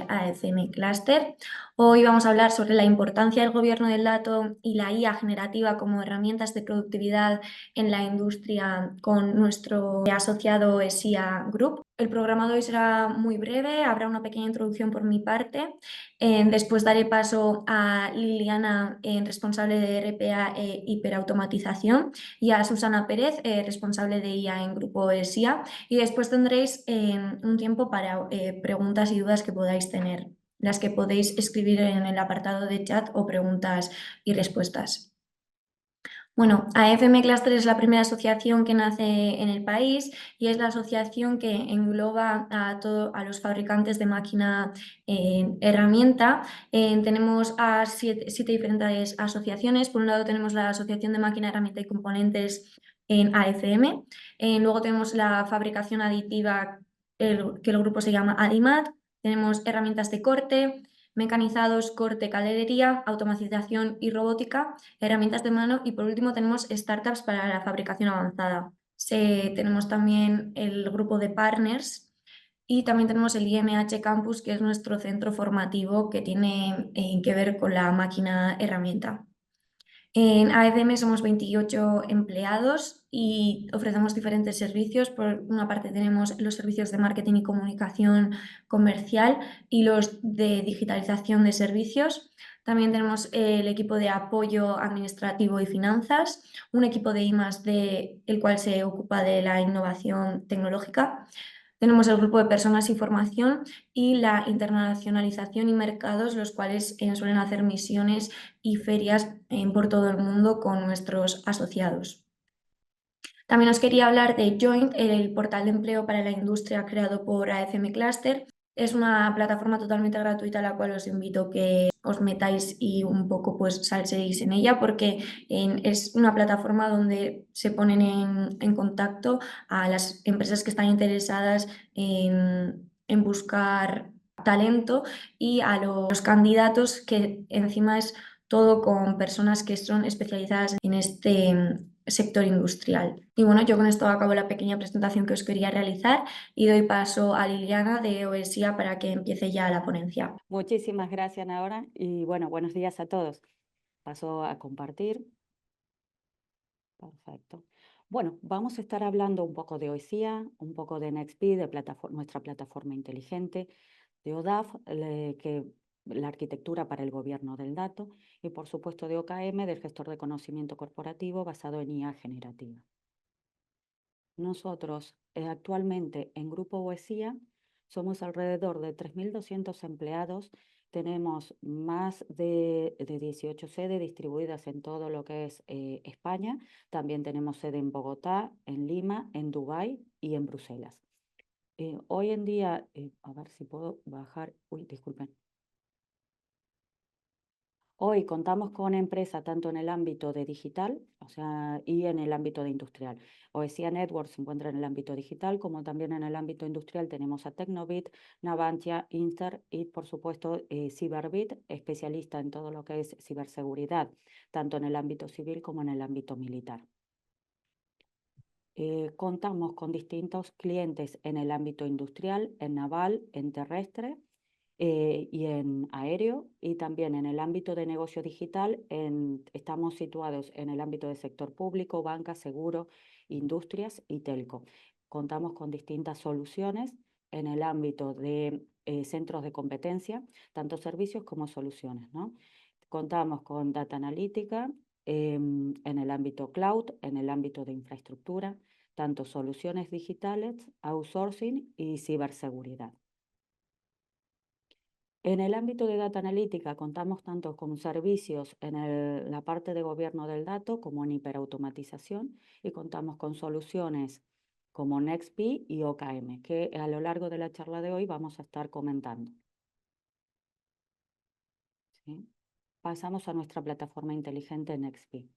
de AFM Cluster. Hoy vamos a hablar sobre la importancia del gobierno del dato y la IA generativa como herramientas de productividad en la industria con nuestro asociado SIA Group. El programa de hoy será muy breve, habrá una pequeña introducción por mi parte. Después daré paso a Liliana, responsable de RPA e hiperautomatización, y a Susana Pérez, responsable de IA en Grupo SIA. Y después tendréis un tiempo para preguntas y dudas que podáis tener, las que podéis escribir en el apartado de chat o preguntas y respuestas. Bueno, AFM Cluster es la primera asociación que nace en el país y es la asociación que engloba a los fabricantes de máquina herramienta. Tenemos a siete diferentes asociaciones. Por un lado tenemos la Asociación de Máquina, Herramienta y Componentes en AFM. Luego tenemos la fabricación aditiva, que el grupo se llama ADIMAT. Tenemos herramientas de corte, mecanizados, corte, calderería, automatización y robótica, herramientas de mano y por último tenemos startups para la fabricación avanzada. Tenemos también el grupo de partners y también tenemos el IMH Campus, que es nuestro centro formativo que tiene que ver con la máquina herramienta. En AFM somos 28 empleados y ofrecemos diferentes servicios. Por una parte tenemos los servicios de marketing y comunicación comercial y los de digitalización de servicios. También tenemos el equipo de apoyo administrativo y finanzas, un equipo de I+D, el cual se ocupa de la innovación tecnológica. Tenemos el grupo de personas y formación y la internacionalización y mercados, los cuales suelen hacer misiones y ferias por todo el mundo con nuestros asociados. También os quería hablar de Joint, el portal de empleo para la industria creado por AFM Cluster. Es una plataforma totalmente gratuita a la cual os invito a que os metáis y un poco pues salseéis en ella, porque es una plataforma donde se ponen en contacto a las empresas que están interesadas en buscar talento y a los candidatos, que encima es todo con personas que son especializadas en este sector industrial. Y bueno, yo con esto acabo la pequeña presentación que os quería realizar y doy paso a Liliana de OESIA para que empiece ya la ponencia. Muchísimas gracias, Nora, y bueno, buenos días a todos. Paso a compartir. Perfecto. Bueno, vamos a estar hablando un poco de OESIA, un poco de NextP, de nuestra plataforma inteligente, de ODAF, la arquitectura para el gobierno del dato, y por supuesto de OKM, del gestor de conocimiento corporativo basado en IA generativa. Nosotros actualmente en Grupo OESIA somos alrededor de 3.200 empleados. Tenemos más de 18 sedes distribuidas en todo lo que es España. También tenemos sede en Bogotá, en Lima, en Dubái y en Bruselas. Hoy en día, a ver si puedo bajar. Uy, disculpen. Hoy contamos con empresas tanto en el ámbito de digital, y en el ámbito de industrial. OESIA Network se encuentra en el ámbito digital, como también en el ámbito industrial tenemos a Tecnobit, Navantia, Inter y, por supuesto, Cyberbit, especialista en todo lo que es ciberseguridad, tanto en el ámbito civil como en el ámbito militar. Contamos con distintos clientes en el ámbito industrial, en naval, en terrestre, y en aéreo, y también en el ámbito de negocio digital. Estamos situados en el ámbito del sector público, banca, seguro, industrias y telco. Contamos con distintas soluciones en el ámbito de centros de competencia, tanto servicios como soluciones, ¿no? Contamos con data analítica en el ámbito cloud, en el ámbito de infraestructura, tanto soluciones digitales, outsourcing y ciberseguridad. En el ámbito de data analítica contamos tanto con servicios en la parte de gobierno del dato como en hiperautomatización, y contamos con soluciones como NextP y OKM, que a lo largo de la charla de hoy vamos a estar comentando. ¿Sí? Pasamos a nuestra plataforma inteligente NextP.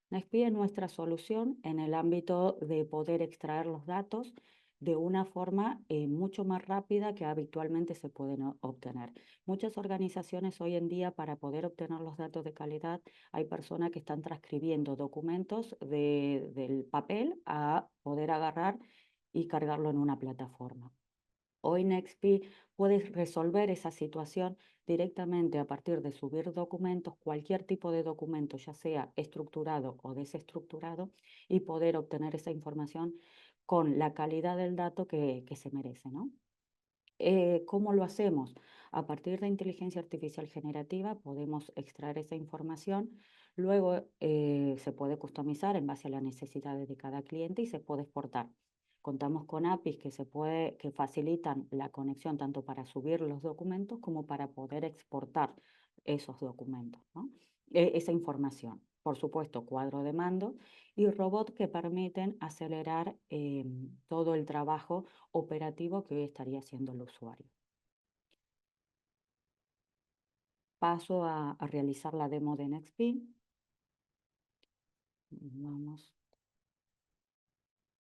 NextP es nuestra solución en el ámbito de poder extraer los datos de una forma mucho más rápida que habitualmente se pueden obtener. Muchas organizaciones hoy en día, para poder obtener los datos de calidad, hay personas que están transcribiendo documentos del papel a poder agarrar y cargarlo en una plataforma. Hoy Nextp puedes resolver esa situación directamente a partir de subir documentos, cualquier tipo de documento, ya sea estructurado o desestructurado, y poder obtener esa información con la calidad del dato que se merece, ¿no? ¿Cómo lo hacemos? A partir de inteligencia artificial generativa podemos extraer esa información, luego se puede customizar en base a las necesidades de cada cliente y se puede exportar. Contamos con APIs que facilitan la conexión tanto para subir los documentos como para poder exportar esos documentos, ¿no? Esa información. Por supuesto, cuadro de mando y robots que permiten acelerar todo el trabajo operativo que hoy estaría haciendo el usuario. Paso a realizar la demo de Nextp. Vamos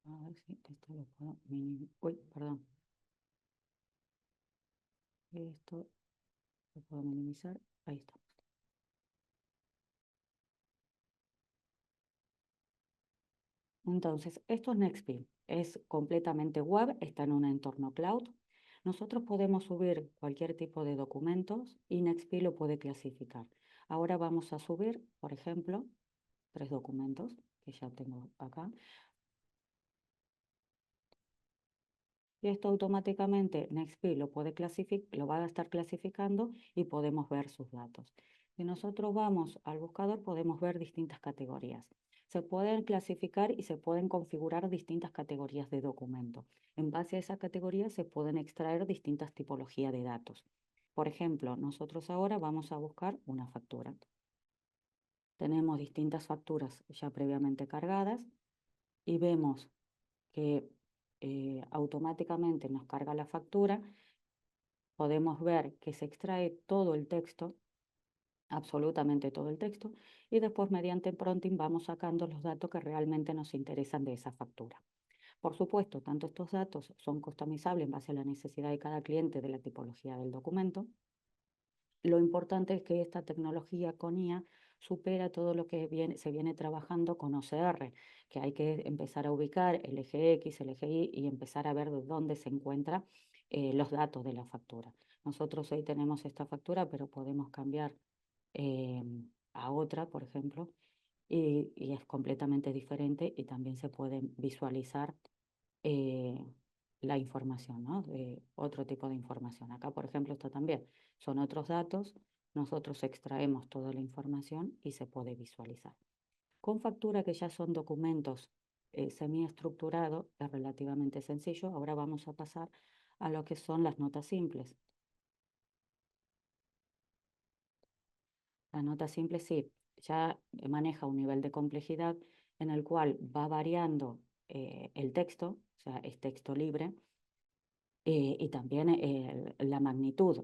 a ver si esto lo puedo minimizar. Uy, perdón. Esto lo puedo minimizar. Ahí está. Entonces, esto es Nextp. Es completamente web, está en un entorno cloud. Nosotros podemos subir cualquier tipo de documentos y Nextp lo puede clasificar. Ahora vamos a subir, por ejemplo, 3 documentos que ya tengo acá. Y esto automáticamente Nextp lo va a estar clasificando y podemos ver sus datos. Si nosotros vamos al buscador, podemos ver distintas categorías. Se pueden clasificar y se pueden configurar distintas categorías de documento. En base a esa categoría se pueden extraer distintas tipologías de datos. Por ejemplo, nosotros ahora vamos a buscar una factura. Tenemos distintas facturas ya previamente cargadas y vemos que automáticamente nos carga la factura. Podemos ver que se extrae todo el texto, absolutamente todo el texto, y después mediante prompting vamos sacando los datos que realmente nos interesan de esa factura. Por supuesto, tanto estos datos son customizables en base a la necesidad de cada cliente de la tipología del documento. Lo importante es que esta tecnología con IA supera todo lo que se viene trabajando con OCR, que hay que empezar a ubicar el eje X, el eje Y y empezar a ver de dónde se encuentran los datos de la factura. Nosotros hoy tenemos esta factura, pero podemos cambiar eh, a otra, por ejemplo, y es completamente diferente y también se puede visualizar eh, la información, ¿no? Otro tipo de información. Acá, por ejemplo, está también. Son otros datos, nosotros extraemos toda la información y se puede visualizar. Con factura, que ya son documentos semiestructurados, es relativamente sencillo. Ahora vamos a pasar a lo que son las notas simples. Las notas simples sí, ya maneja un nivel de complejidad en el cual va variando el texto, o sea, es texto libre, y también la magnitud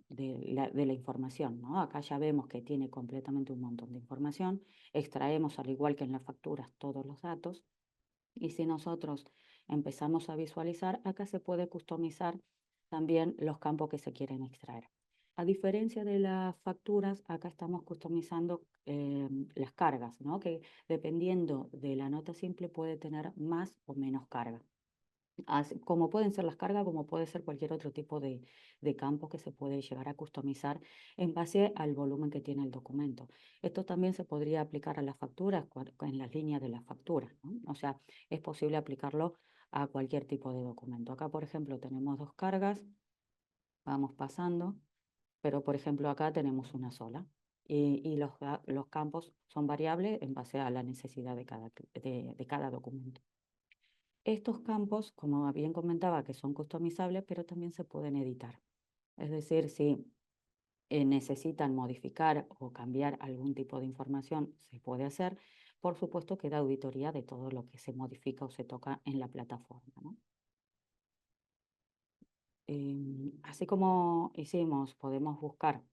de la información, ¿no? Acá ya vemos que tiene completamente un montón de información. Extraemos, al igual que en las facturas, todos los datos. Y si nosotros empezamos a visualizar, acá se puede customizar también los campos que se quieren extraer. A diferencia de las facturas, acá estamos customizando las cargas, ¿no? Que dependiendo de la nota simple puede tener más o menos carga. Como pueden ser las cargas, como puede ser cualquier otro tipo de campo que se puede llegar a customizar en base al volumen que tiene el documento. Esto también se podría aplicar a las facturas, en las líneas de las facturas, ¿no? O sea, es posible aplicarlo a cualquier tipo de documento. Acá, por ejemplo, tenemos 2 cargas, vamos pasando, pero por ejemplo acá tenemos una sola. Y los campos son variables en base a la necesidad de cada documento. Estos campos, como bien comentaba, que son customizables, pero también se pueden editar. Es decir, si necesitan modificar o cambiar algún tipo de información, se puede hacer. Por supuesto, queda auditoría de todo lo que se modifica o se toca en la plataforma, ¿no? Así como hicimos, podemos buscar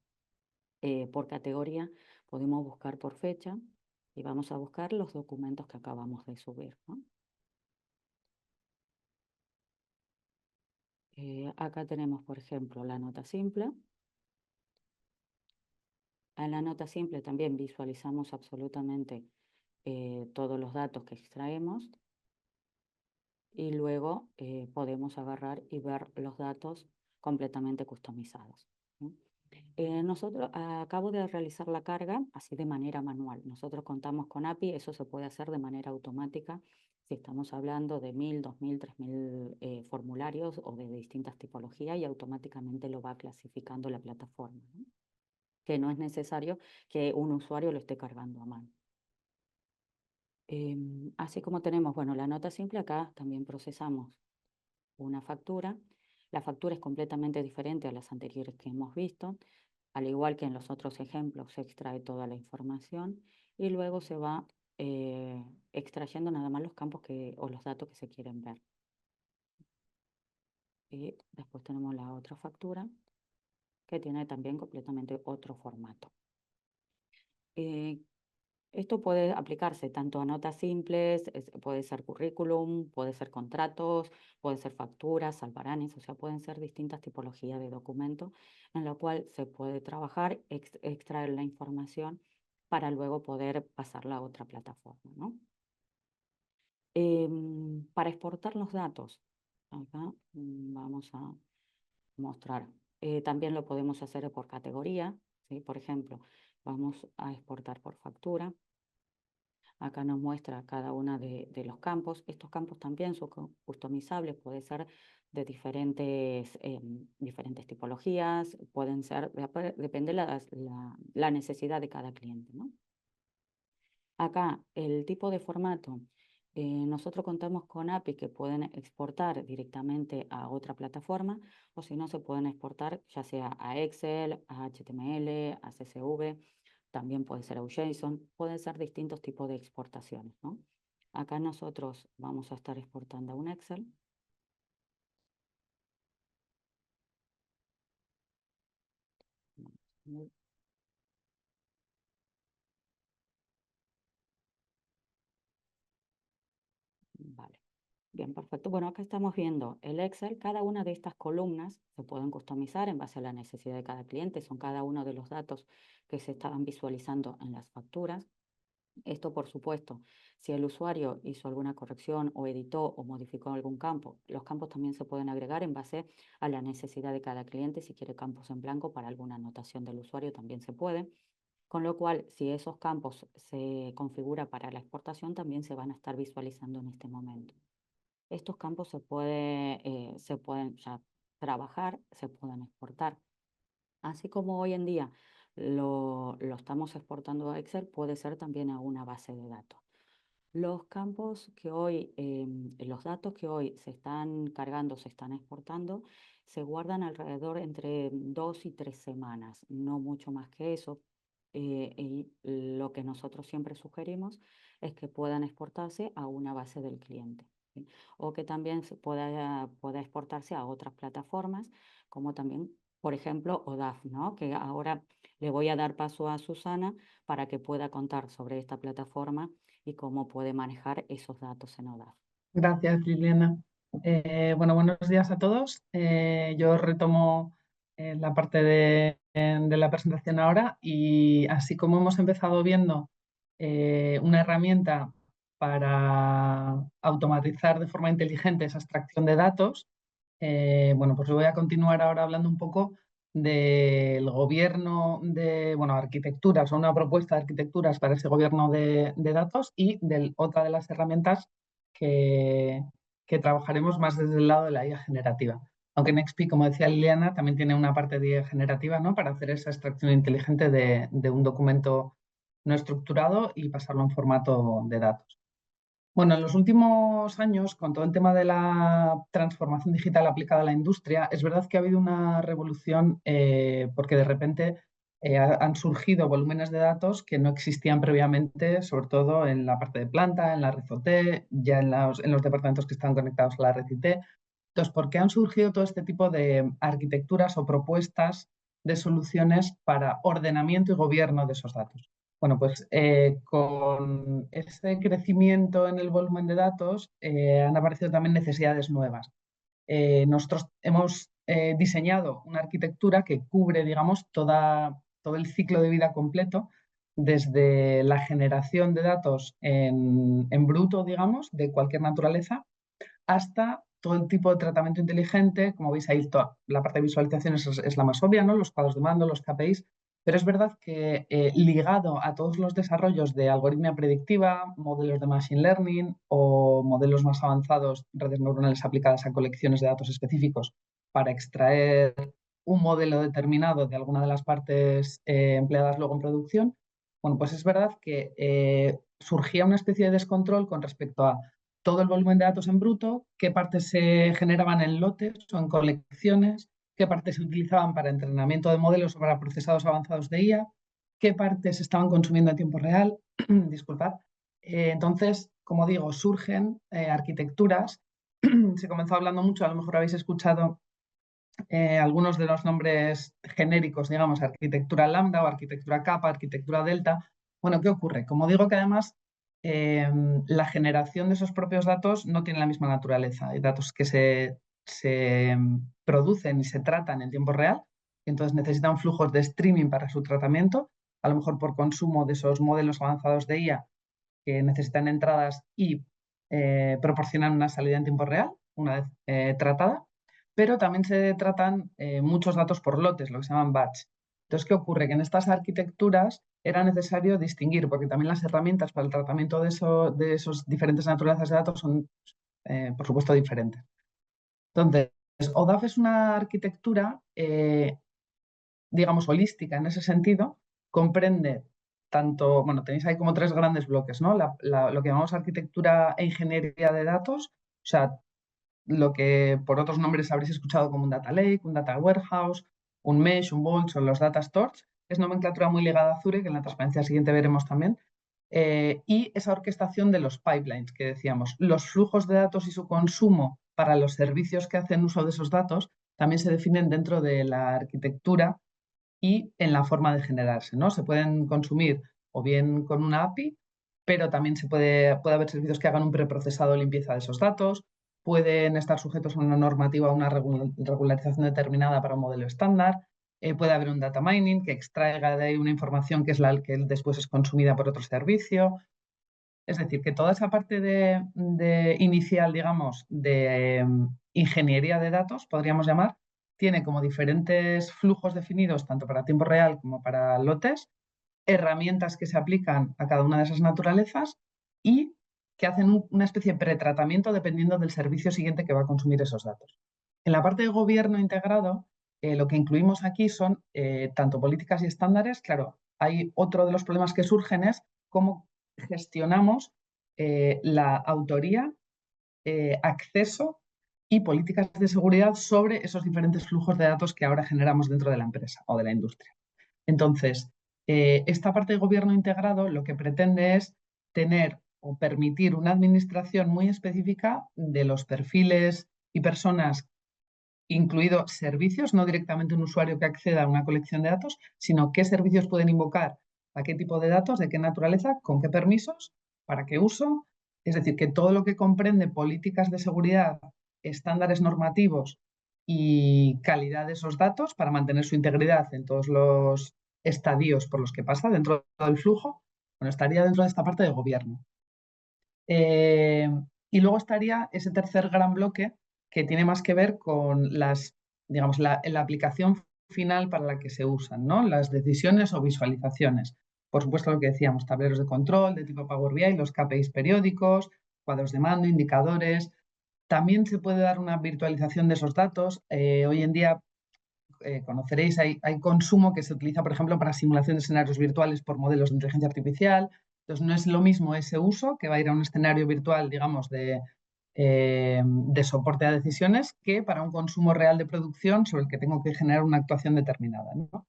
por categoría, podemos buscar por fecha y vamos a buscar los documentos que acabamos de subir, ¿no? Acá tenemos, por ejemplo, la nota simple. En la nota simple también visualizamos absolutamente todos los datos que extraemos y luego podemos agarrar y ver los datos completamente customizados. Nosotros acabo de realizar la carga así de manera manual. Nosotros contamos con API, eso se puede hacer de manera automática si estamos hablando de 1000, 2000, 3000 formularios o de distintas tipologías, y automáticamente lo va clasificando la plataforma, ¿no? Que no es necesario que un usuario lo esté cargando a mano. Así como tenemos, bueno, la nota simple, acá también procesamos una factura. La factura es completamente diferente a las anteriores que hemos visto. Al igual que en los otros ejemplos, se extrae toda la información y luego se va extrayendo nada más los campos o los datos que se quieren ver. Y después tenemos la otra factura, que tiene también completamente otro formato. Esto puede aplicarse tanto a notas simples, puede ser currículum, puede ser contratos, pueden ser facturas, albaranes, o sea, pueden ser distintas tipologías de documentos en lo cual se puede trabajar, extraer la información para luego poder pasarla a otra plataforma, ¿no? Para exportar los datos, acá vamos a mostrar. También lo podemos hacer por categoría, ¿sí? Por ejemplo, vamos a exportar por factura. Acá nos muestra cada uno de los campos. Estos campos también son customizables, puede ser de diferentes tipologías, pueden ser, depende la necesidad de cada cliente, ¿no? Acá el tipo de formato, nosotros contamos con API que pueden exportar directamente a otra plataforma, o si no se pueden exportar ya sea a Excel, a HTML, a CSV. También puede ser a JSON, pueden ser distintos tipos de exportaciones, ¿no? Acá nosotros vamos a estar exportando a un Excel. Vale, bien, perfecto. Bueno, acá estamos viendo el Excel. Cada una de estas columnas se pueden customizar en base a la necesidad de cada cliente. Son cada uno de los datos que se estaban visualizando en las facturas. Esto, por supuesto, si el usuario hizo alguna corrección o editó o modificó algún campo, los campos también se pueden agregar en base a la necesidad de cada cliente. Si quiere campos en blanco para alguna anotación del usuario, también se puede. Con lo cual, si esos campos se configura para la exportación, también se van a estar visualizando en este momento. Estos campos se pueden ya trabajar, se pueden exportar. Así como hoy en día lo estamos exportando a Excel, puede ser también a una base de datos. Los campos que hoy, los datos que hoy se están cargando, se están exportando, se guardan alrededor entre 2 y 3 semanas, no mucho más que eso. Y lo que nosotros siempre sugerimos es que puedan exportarse a una base del cliente, ¿sí? O que también pueda exportarse a otras plataformas, como también, por ejemplo, ODAF, ¿no? Que ahora le voy a dar paso a Susana para que pueda contar sobre esta plataforma y cómo puede manejar esos datos en ODAF. Gracias, Liliana. Bueno, buenos días a todos. Yo retomo la parte de la presentación ahora, y así como hemos empezado viendo una herramienta para automatizar de forma inteligente esa extracción de datos, bueno, pues voy a continuar ahora hablando un poco del gobierno de, bueno, arquitecturas o una propuesta de arquitecturas para ese gobierno de datos, y de otra de las herramientas que, que trabajaremos más desde el lado de la IA generativa. Aunque Nextp, como decía Liliana, también tiene una parte de IA generativa, ¿no? Para hacer esa extracción inteligente de un documento no estructurado y pasarlo en formato de datos. Bueno, en los últimos años, con todo el tema de la transformación digital aplicada a la industria, es verdad que ha habido una revolución, porque de repente han surgido volúmenes de datos que no existían previamente, sobre todo en la parte de planta, en la red OT, ya en los departamentos que están conectados a la red IT. Entonces, ¿por qué han surgido todo este tipo de arquitecturas o propuestas de soluciones para ordenamiento y gobierno de esos datos? Bueno, pues con ese crecimiento en el volumen de datos han aparecido también necesidades nuevas. Nosotros hemos diseñado una arquitectura que cubre, digamos, todo el ciclo de vida completo, desde la generación de datos en bruto, digamos, de cualquier naturaleza, hasta todo el tipo de tratamiento inteligente. Como veis ahí, la parte de visualización es la más obvia, ¿no? Los cuadros de mando, los KPIs, pero es verdad que ligado a todos los desarrollos de algoritmia predictiva, modelos de machine learning o modelos más avanzados, redes neuronales aplicadas a colecciones de datos específicos para extraer un modelo determinado de alguna de las partes empleadas luego en producción, bueno, pues es verdad que surgía una especie de descontrol con respecto a todo el volumen de datos en bruto, qué partes se generaban en lotes o en colecciones, qué partes se utilizaban para entrenamiento de modelos o para procesados avanzados de IA, qué partes se estaban consumiendo a tiempo real. Disculpad. Entonces, como digo, surgen arquitecturas. Se comenzó hablando mucho, a lo mejor habéis escuchado algunos de los nombres genéricos, digamos, arquitectura lambda o arquitectura kappa, arquitectura delta. Bueno, ¿qué ocurre? Como digo que además la generación de esos propios datos no tiene la misma naturaleza. Hay datos que se producen y se tratan en tiempo real, y entonces necesitan flujos de streaming para su tratamiento, a lo mejor por consumo de esos modelos avanzados de IA que necesitan entradas y proporcionan una salida en tiempo real, una vez tratada, pero también se tratan muchos datos por lotes, lo que se llaman batch. Entonces, ¿qué ocurre? Que en estas arquitecturas era necesario distinguir, porque también las herramientas para el tratamiento de esos diferentes naturalezas de datos son, por supuesto, diferentes. Entonces, ODAF es una arquitectura, digamos, holística en ese sentido, comprende tanto, bueno, tenéis ahí como tres grandes bloques, ¿no? Lo que llamamos arquitectura e ingeniería de datos, o sea, lo que por otros nombres habréis escuchado como un data lake, un data warehouse, un mesh, un vault, son los data stores. Es nomenclatura muy ligada a Azure, que en la transparencia siguiente veremos también. Y esa orquestación de los pipelines que decíamos, los flujos de datos y su consumo para los servicios que hacen uso de esos datos también se definen dentro de la arquitectura y en la forma de generarse, ¿no? Se pueden consumir o bien con una API, pero también puede haber servicios que hagan un preprocesado de limpieza de esos datos, pueden estar sujetos a una normativa, a una regularización determinada para un modelo estándar, puede haber un data mining que extraiga de ahí una información que es la que después es consumida por otro servicio. Es decir, que toda esa parte de inicial, digamos, de ingeniería de datos, podríamos llamar, tiene como diferentes flujos definidos, tanto para tiempo real como para lotes, herramientas que se aplican a cada una de esas naturalezas y que hacen una especie de pretratamiento dependiendo del servicio siguiente que va a consumir esos datos. En la parte de gobierno integrado, lo que incluimos aquí son tanto políticas y estándares. Claro, hay otro de los problemas que surgen es cómo gestionamos la autoría, acceso y políticas de seguridad sobre esos diferentes flujos de datos que ahora generamos dentro de la empresa o de la industria. Entonces, esta parte de gobierno integrado lo que pretende es tener o permitir una administración muy específica de los perfiles y personas, incluidos servicios, no directamente un usuario que acceda a una colección de datos, sino qué servicios pueden invocar a qué tipo de datos, de qué naturaleza, con qué permisos, para qué uso. Es decir, que todo lo que comprende políticas de seguridad, estándares normativos y calidad de esos datos para mantener su integridad en todos los estadios por los que pasa dentro del flujo, bueno, estaría dentro de esta parte de gobierno. Y luego estaría ese tercer gran bloque que tiene más que ver con digamos, la aplicación final para la que se usan, ¿no? Las decisiones o visualizaciones. Por supuesto, lo que decíamos, tableros de control de tipo Power BI, los KPIs periódicos, cuadros de mando, indicadores. También se puede dar una virtualización de esos datos. Hoy en día, conoceréis, hay consumo que se utiliza, por ejemplo, para simulación de escenarios virtuales por modelos de inteligencia artificial. Entonces, no es lo mismo ese uso que va a ir a un escenario virtual, digamos, de soporte a decisiones que para un consumo real de producción sobre el que tengo que generar una actuación determinada, ¿no?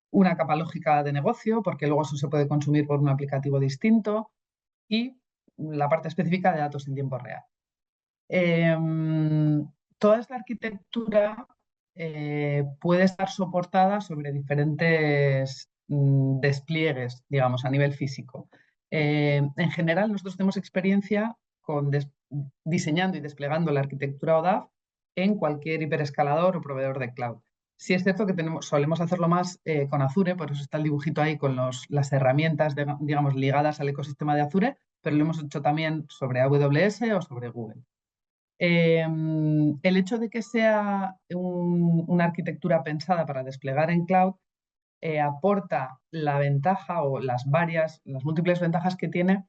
Una capa lógica de negocio, porque luego eso se puede consumir por un aplicativo distinto, y la parte específica de datos en tiempo real. Toda esta arquitectura puede estar soportada sobre diferentes despliegues, digamos, a nivel físico. En general, nosotros tenemos experiencia con diseñando y desplegando la arquitectura ODAF en cualquier hiperescalador o proveedor de cloud. Sí es cierto que solemos hacerlo más con Azure, por eso está el dibujito ahí con las herramientas, digamos, ligadas al ecosistema de Azure, pero lo hemos hecho también sobre AWS o sobre Google. El hecho de que sea una arquitectura pensada para desplegar en cloud aporta la ventaja o las múltiples ventajas que tiene,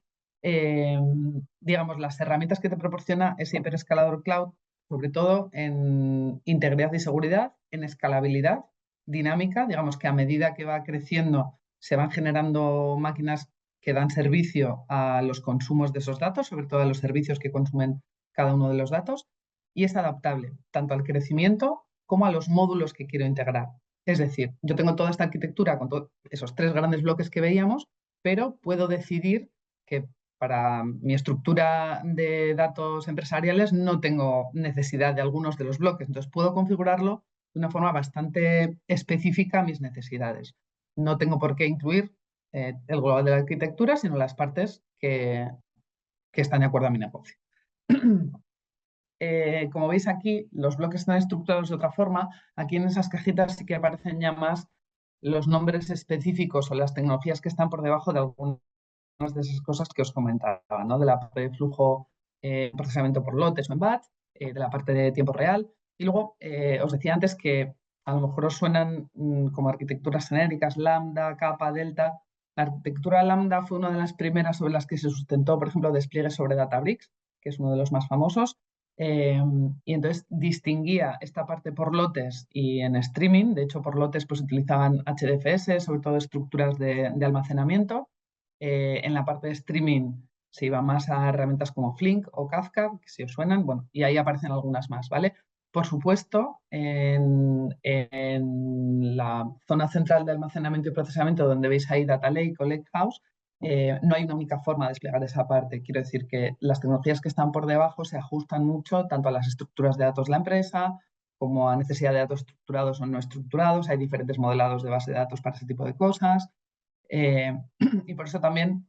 digamos, las herramientas que te proporciona ese hiperescalador cloud, sobre todo en integridad y seguridad, en escalabilidad dinámica, digamos que a medida que va creciendo se van generando máquinas que dan servicio a los consumos de esos datos, sobre todo a los servicios que consumen cada uno de los datos, y es adaptable tanto al crecimiento como a los módulos que quiero integrar. Es decir, yo tengo toda esta arquitectura con esos 3 grandes bloques que veíamos, pero puedo decidir que para mi estructura de datos empresariales no tengo necesidad de algunos de los bloques. Entonces puedo configurarlo de una forma bastante específica a mis necesidades. No tengo por qué incluir el global de la arquitectura, sino las partes que están de acuerdo a mi negocio. Como veis aquí, los bloques están estructurados de otra forma. Aquí en esas cajitas sí que aparecen ya más los nombres específicos o las tecnologías que están por debajo de algunas de esas cosas que os comentaba, ¿no? De la parte de flujo, procesamiento por lotes o en batch, de la parte de tiempo real. Y luego os decía antes que a lo mejor os suenan como arquitecturas genéricas, lambda, kappa, delta. La arquitectura lambda fue una de las primeras sobre las que se sustentó, por ejemplo, despliegue sobre Databricks, que es uno de los más famosos. Y entonces distinguía esta parte por lotes y en streaming. De hecho, por lotes pues utilizaban HDFS, sobre todo estructuras de almacenamiento. En la parte de streaming se iba más a herramientas como Flink o Kafka, que si os suenan, bueno, y ahí aparecen algunas más, ¿vale? Por supuesto, en la zona central de almacenamiento y procesamiento, donde veis ahí Data Lake o Lakehouse, no hay una única forma de desplegar esa parte. Quiero decir que las tecnologías que están por debajo se ajustan mucho tanto a las estructuras de datos de la empresa como a necesidad de datos estructurados o no estructurados. Hay diferentes modelados de base de datos para ese tipo de cosas. Y por eso también,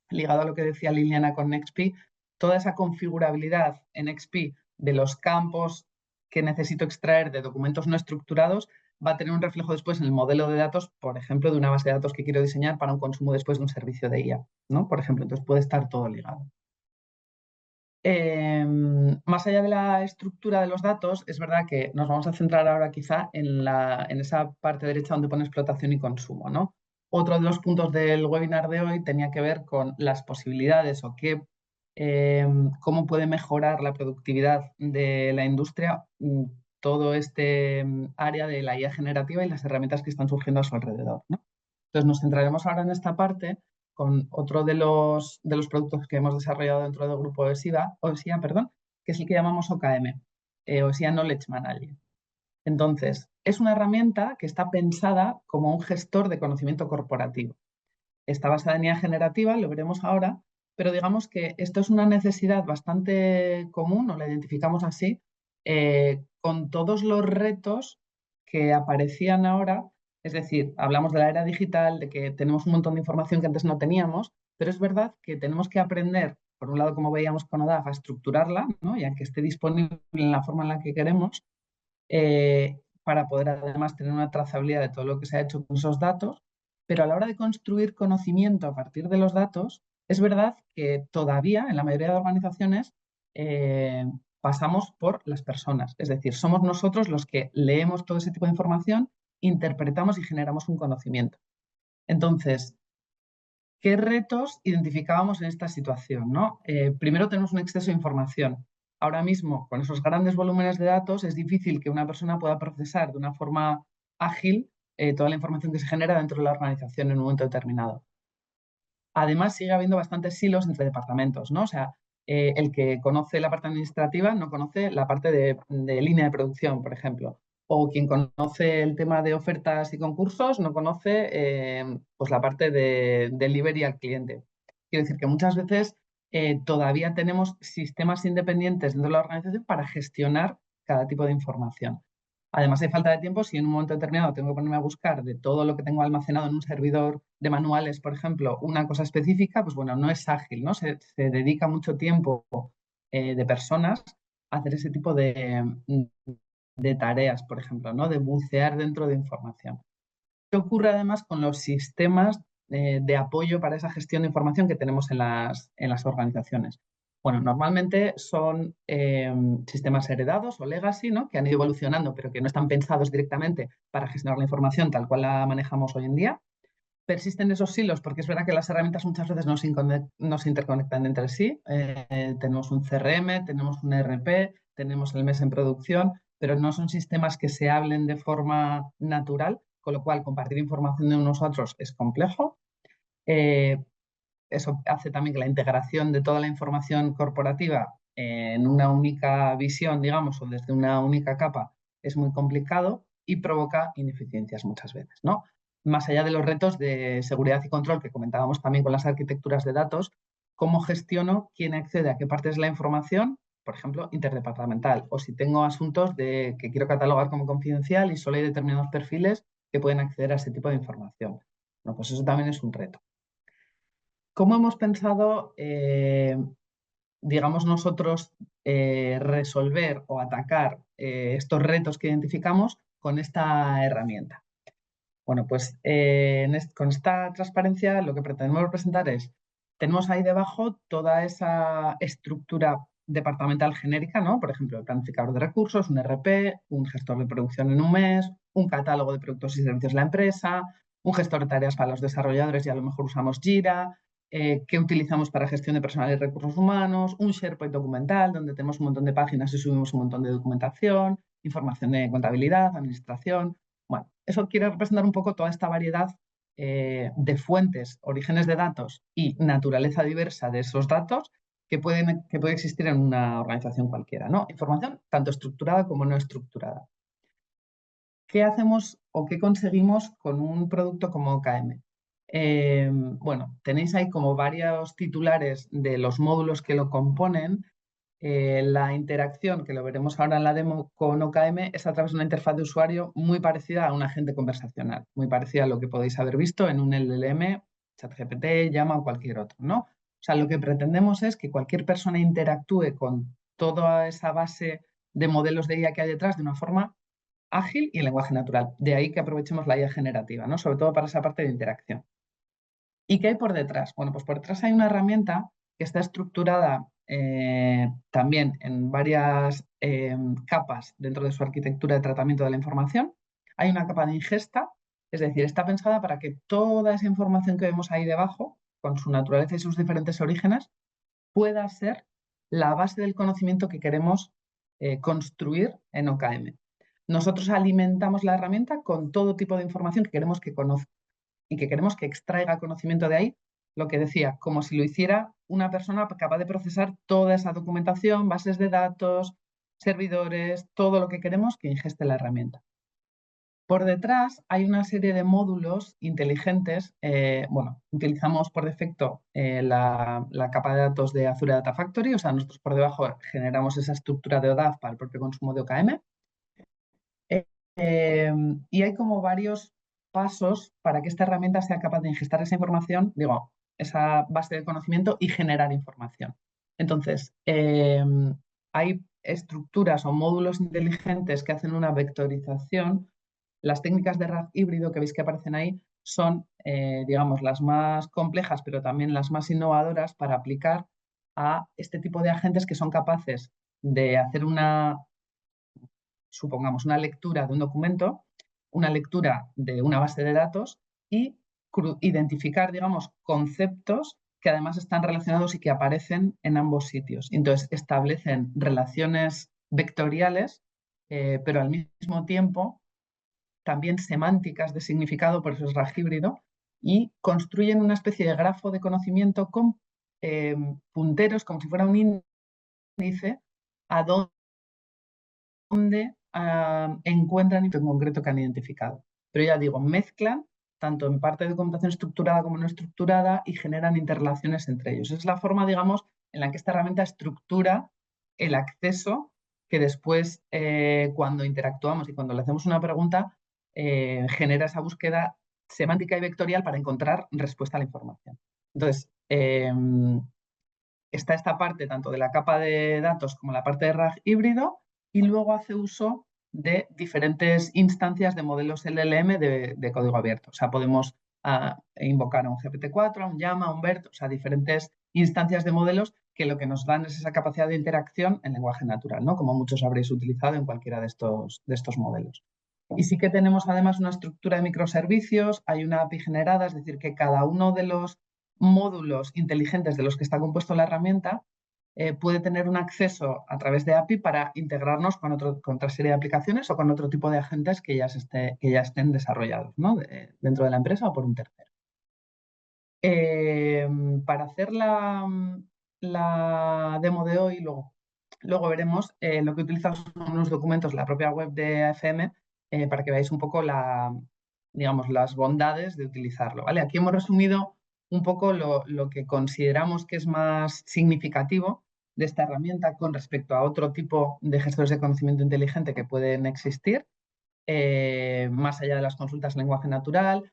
ligado a lo que decía Liliana con NextP, toda esa configurabilidad en NextP de los campos que necesito extraer de documentos no estructurados va a tener un reflejo después en el modelo de datos, por ejemplo, de una base de datos que quiero diseñar para un consumo después de un servicio de IA, ¿no? Por ejemplo, entonces puede estar todo ligado. Más allá de la estructura de los datos, es verdad que nos vamos a centrar ahora quizá en esa parte derecha donde pone explotación y consumo, ¿no? Otro de los puntos del webinar de hoy tenía que ver con las posibilidades o cómo puede mejorar la productividad de la industria todo este área de la IA generativa y las herramientas que están surgiendo a su alrededor, ¿no? Entonces nos centraremos ahora en esta parte con otro de los productos que hemos desarrollado dentro del grupo OSIA, que es el que llamamos OKM, OSIA Knowledge Manager. Entonces, es una herramienta que está pensada como un gestor de conocimiento corporativo. Está basada en IA generativa, lo veremos ahora, pero digamos que esto es una necesidad bastante común, o la identificamos así, con todos los retos que aparecían ahora. Es decir, hablamos de la era digital, de que tenemos un montón de información que antes no teníamos, pero es verdad que tenemos que aprender, por un lado, como veíamos con ODAF, a estructurarla, ¿no? Y a que esté disponible en la forma en la que queremos, para poder además tener una trazabilidad de todo lo que se ha hecho con esos datos. Pero a la hora de construir conocimiento a partir de los datos, es verdad que todavía en la mayoría de organizaciones pasamos por las personas. Es decir, somos nosotros los que leemos todo ese tipo de información, interpretamos y generamos un conocimiento. Entonces, ¿qué retos identificábamos en esta situación, ¿no? Primero, tenemos un exceso de información. Ahora mismo, con esos grandes volúmenes de datos, es difícil que una persona pueda procesar de una forma ágil toda la información que se genera dentro de la organización en un momento determinado. Además, sigue habiendo bastantes silos entre departamentos, ¿no? O sea, el que conoce la parte administrativa no conoce la parte de línea de producción, por ejemplo. O quien conoce el tema de ofertas y concursos no conoce pues la parte de delivery al cliente. Quiero decir que muchas veces todavía tenemos sistemas independientes dentro de la organización para gestionar cada tipo de información. Además, hay falta de tiempo. Si en un momento determinado tengo que ponerme a buscar de todo lo que tengo almacenado en un servidor de manuales, por ejemplo, una cosa específica, pues bueno, no es ágil, ¿no? Se dedica mucho tiempo de personas a hacer ese tipo de tareas, por ejemplo, ¿no? De bucear dentro de información. ¿Qué ocurre además con los sistemas de apoyo para esa gestión de información que tenemos en las organizaciones? Bueno, normalmente son sistemas heredados o legacy, ¿no? Que han ido evolucionando, pero que no están pensados directamente para gestionar la información tal cual la manejamos hoy en día. Persisten esos silos porque es verdad que las herramientas muchas veces no se interconectan entre sí. Tenemos un CRM, tenemos un ERP, tenemos el MES en producción, pero no son sistemas que se hablen de forma natural, con lo cual compartir información de unos a otros es complejo. Eso hace también que la integración de toda la información corporativa en una única visión, digamos, o desde una única capa es muy complicado y provoca ineficiencias muchas veces, ¿no? Más allá de los retos de seguridad y control que comentábamos también con las arquitecturas de datos, ¿cómo gestiono quién accede a qué partes de la información? Por ejemplo, interdepartamental, o si tengo asuntos que quiero catalogar como confidencial y solo hay determinados perfiles que pueden acceder a ese tipo de información. Bueno, pues eso también es un reto. ¿Cómo hemos pensado, digamos nosotros, resolver o atacar estos retos que identificamos con esta herramienta? Bueno, pues con esta transparencia lo que pretendemos representar es, tenemos ahí debajo toda esa estructura departamental genérica, ¿no? Por ejemplo, el planificador de recursos, un RP, un gestor de producción en un mes, un catálogo de productos y servicios de la empresa, un gestor de tareas para los desarrolladores y a lo mejor usamos Jira, que utilizamos para gestión de personal y recursos humanos, un SharePoint documental donde tenemos un montón de páginas y subimos un montón de documentación, información de contabilidad, administración. Bueno, eso quiere representar un poco toda esta variedad de fuentes, orígenes de datos y naturaleza diversa de esos datos que puede existir en una organización cualquiera, ¿no? Información tanto estructurada como no estructurada. ¿Qué hacemos o qué conseguimos con un producto como OKM? Bueno, tenéis ahí como varios titulares de los módulos que lo componen. La interacción, que lo veremos ahora en la demo con OKM, es a través de una interfaz de usuario muy parecida a un agente conversacional, muy parecida a lo que podéis haber visto en un LLM, ChatGPT, Llama o cualquier otro, ¿no? O sea, lo que pretendemos es que cualquier persona interactúe con toda esa base de modelos de IA que hay detrás de una forma ágil y en lenguaje natural. De ahí que aprovechemos la IA generativa, ¿no? Sobre todo para esa parte de interacción. ¿Y qué hay por detrás? Bueno, pues por detrás hay una herramienta que está estructurada también en varias capas dentro de su arquitectura de tratamiento de la información. Hay una capa de ingesta, es decir, está pensada para que toda esa información que vemos ahí debajo, con su naturaleza y sus diferentes orígenes, pueda ser la base del conocimiento que queremos construir en OKM. Nosotros alimentamos la herramienta con todo tipo de información que queremos que conozca y que queremos que extraiga conocimiento de ahí, lo que decía, como si lo hiciera una persona capaz de procesar toda esa documentación, bases de datos, servidores, todo lo que queremos que ingeste la herramienta. Por detrás hay una serie de módulos inteligentes. Bueno, utilizamos por defecto la capa de datos de Azure Data Factory, o sea, nosotros por debajo generamos esa estructura de ODAF para el propio consumo de OKM. Y hay como varios pasos para que esta herramienta sea capaz de ingestar esa información, digo, esa base de conocimiento y generar información. Entonces, hay estructuras o módulos inteligentes que hacen una vectorización. Las técnicas de RAG híbrido que veis que aparecen ahí son, digamos, las más complejas, pero también las más innovadoras para aplicar a este tipo de agentes que son capaces de hacer supongamos, una lectura de un documento, una lectura de una base de datos y identificar, digamos, conceptos que además están relacionados y que aparecen en ambos sitios. Entonces, establecen relaciones vectoriales, pero al mismo tiempo también semánticas de significado, por eso es RAG híbrido, y construyen una especie de grafo de conocimiento con punteros, como si fuera un índice, a dónde encuentran en concreto que han identificado. Pero ya digo, mezclan tanto en parte de documentación estructurada como no estructurada y generan interrelaciones entre ellos. Es la forma, digamos, en la que esta herramienta estructura el acceso que después, cuando interactuamos y cuando le hacemos una pregunta, genera esa búsqueda semántica y vectorial para encontrar respuesta a la información. Entonces, está esta parte tanto de la capa de datos como la parte de RAG híbrido y luego hace uso de diferentes instancias de modelos LLM de código abierto. O sea, podemos invocar a un GPT-4, a un Llama, a un BERT, o sea, diferentes instancias de modelos que lo que nos dan es esa capacidad de interacción en lenguaje natural, ¿no? Como muchos habréis utilizado en cualquiera de estos modelos. Y sí que tenemos además una estructura de microservicios, hay una API generada, es decir, que cada uno de los módulos inteligentes de los que está compuesto la herramienta puede tener un acceso a través de API para integrarnos con otra serie de aplicaciones o con otro tipo de agentes que ya estén desarrollados, ¿no? Dentro de la empresa o por un tercero. Para hacer la demo de hoy, luego veremos lo que utilizamos son unos documentos, la propia web de AFM, para que veáis un poco digamos, las bondades de utilizarlo. ¿Vale? Aquí hemos resumido un poco lo que consideramos que es más significativo de esta herramienta con respecto a otro tipo de gestores de conocimiento inteligente que pueden existir, más allá de las consultas en lenguaje natural.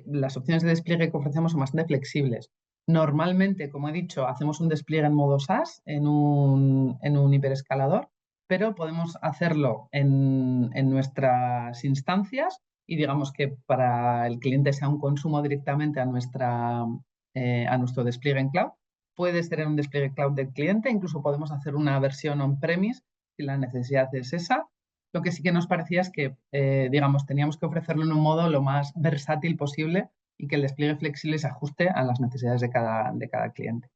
Las opciones de despliegue que ofrecemos son bastante flexibles. Normalmente, como he dicho, hacemos un despliegue en modo SaaS, en un hiperescalador, pero podemos hacerlo en nuestras instancias y digamos que para el cliente sea un consumo directamente a nuestro despliegue en cloud. Puede ser en un despliegue cloud del cliente, incluso podemos hacer una versión on-premise si la necesidad es esa. Lo que sí que nos parecía es que, digamos, teníamos que ofrecerlo en un modo lo más versátil posible y que el despliegue flexible se ajuste a las necesidades de cada cliente.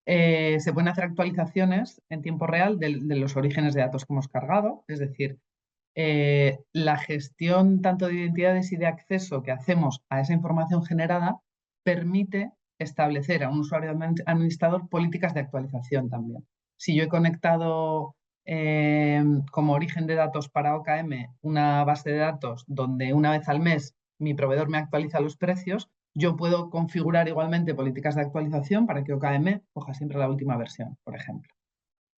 Se pueden hacer actualizaciones en tiempo real de los orígenes de datos que hemos cargado, es decir, la gestión tanto de identidades y de acceso que hacemos a esa información generada permite establecer a un usuario administrador políticas de actualización también. Si yo he conectado como origen de datos para OKM una base de datos donde una vez al mes mi proveedor me actualiza los precios, yo puedo configurar igualmente políticas de actualización para que OKM coja siempre la última versión, por ejemplo.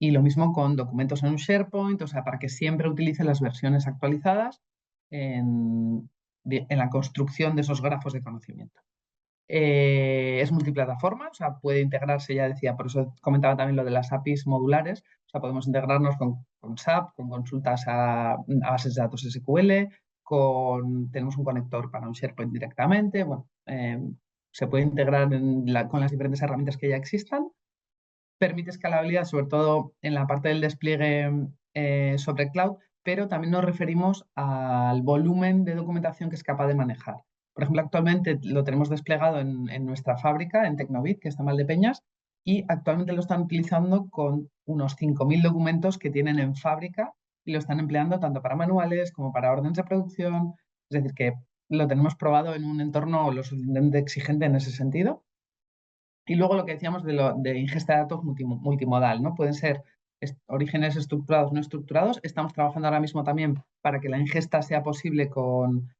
Y lo mismo con documentos en un SharePoint, o sea, para que siempre utilice las versiones actualizadas en la construcción de esos grafos de conocimiento. Es multiplataforma, o sea, puede integrarse, ya decía, por eso comentaba también lo de las APIs modulares, o sea, podemos integrarnos con SAP, con consultas a bases de datos SQL, tenemos un conector para un SharePoint directamente, bueno, se puede integrar con las diferentes herramientas que ya existan. Permite escalabilidad, sobre todo en la parte del despliegue sobre cloud, pero también nos referimos al volumen de documentación que es capaz de manejar. Por ejemplo, actualmente lo tenemos desplegado en nuestra fábrica, en Tecnobit, que está en Valdepeñas, y actualmente lo están utilizando con unos 5.000 documentos que tienen en fábrica y lo están empleando tanto para manuales como para órdenes de producción. Es decir, que lo tenemos probado en un entorno lo suficientemente exigente en ese sentido. Y luego lo que decíamos de ingesta de datos multimodal, ¿no? Pueden ser orígenes estructurados, no estructurados. Estamos trabajando ahora mismo también para que la ingesta sea posible con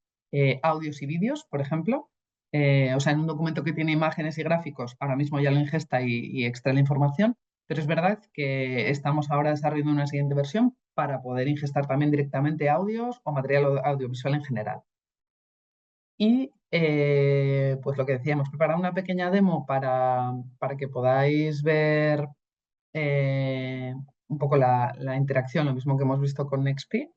audios y vídeos, por ejemplo. O sea, en un documento que tiene imágenes y gráficos, ahora mismo ya lo ingesta y extrae la información, pero es verdad que estamos ahora desarrollando una siguiente versión para poder ingestar también directamente audios o material audiovisual en general. Y pues lo que decíamos, preparar una pequeña demo para que podáis ver un poco la interacción, lo mismo que hemos visto con NextP.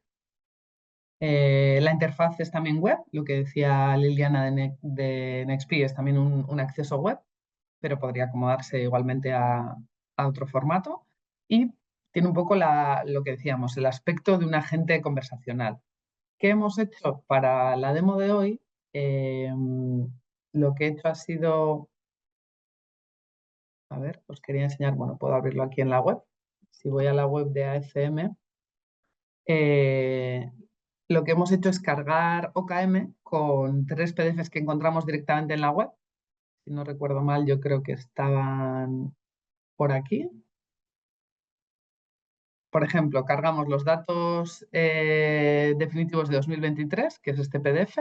La interfaz es también web, lo que decía Liliana de NextP es también un acceso web, pero podría acomodarse igualmente a otro formato. Y tiene un poco lo que decíamos, el aspecto de un agente conversacional. ¿Qué hemos hecho para la demo de hoy? Lo que he hecho ha sido, a ver, os quería enseñar, bueno, puedo abrirlo aquí en la web. Si voy a la web de AFM, lo que hemos hecho es cargar OKM con 3 PDFs que encontramos directamente en la web. Si no recuerdo mal, yo creo que estaban por aquí. Por ejemplo, cargamos los datos definitivos de 2023, que es este PDF,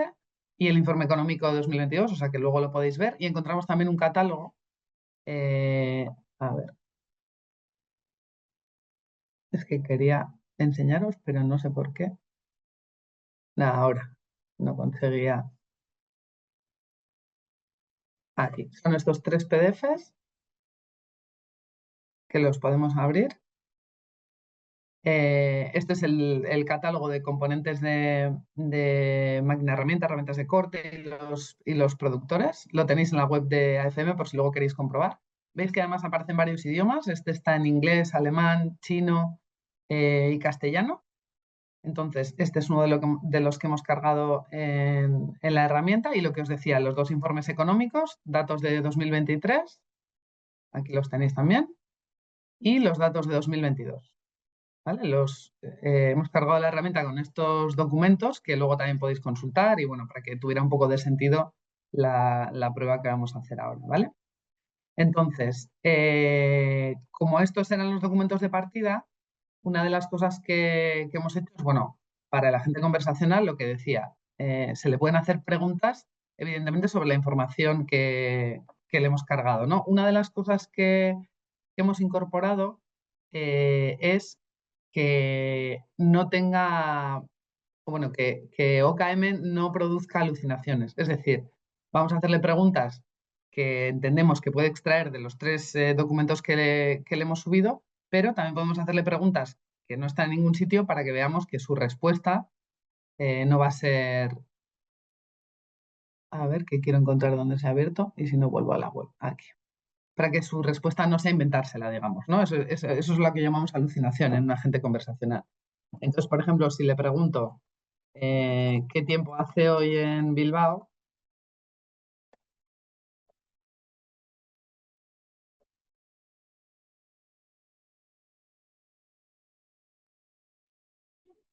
y el informe económico de 2022, o sea que luego lo podéis ver, y encontramos también un catálogo. A ver. Es que quería enseñaros, pero no sé por qué. Nada, ahora no conseguía. Aquí son estos 3 PDFs que los podemos abrir. Este es el catálogo de componentes de máquina herramienta, herramientas de corte y los productores. Lo tenéis en la web de AFM por si luego queréis comprobar. Veis que además aparecen varios idiomas. Este está en inglés, alemán, chino y castellano. Entonces, este es uno de los que hemos cargado en la herramienta. Y lo que os decía, los dos informes económicos, datos de 2023, aquí los tenéis también, y los datos de 2022. ¿Vale? Hemos cargado la herramienta con estos documentos que luego también podéis consultar y bueno, para que tuviera un poco de sentido la prueba que vamos a hacer ahora, ¿vale? Entonces, como estos eran los documentos de partida, una de las cosas que hemos hecho es, bueno, para el agente conversacional, lo que decía, se le pueden hacer preguntas, evidentemente, sobre la información que le hemos cargado, ¿no? Una de las cosas que hemos incorporado es que no tenga, bueno, que OKM no produzca alucinaciones. Es decir, vamos a hacerle preguntas que entendemos que puede extraer de los tres documentos que le hemos subido, pero también podemos hacerle preguntas que no están en ningún sitio para que veamos que su respuesta no va a ser... A ver, que quiero encontrar dónde se ha abierto y si no vuelvo a la web. Aquí. Para que su respuesta no sea inventársela, digamos, ¿no? Eso es lo que llamamos alucinación en un agente conversacional. Entonces, por ejemplo, si le pregunto qué tiempo hace hoy en Bilbao,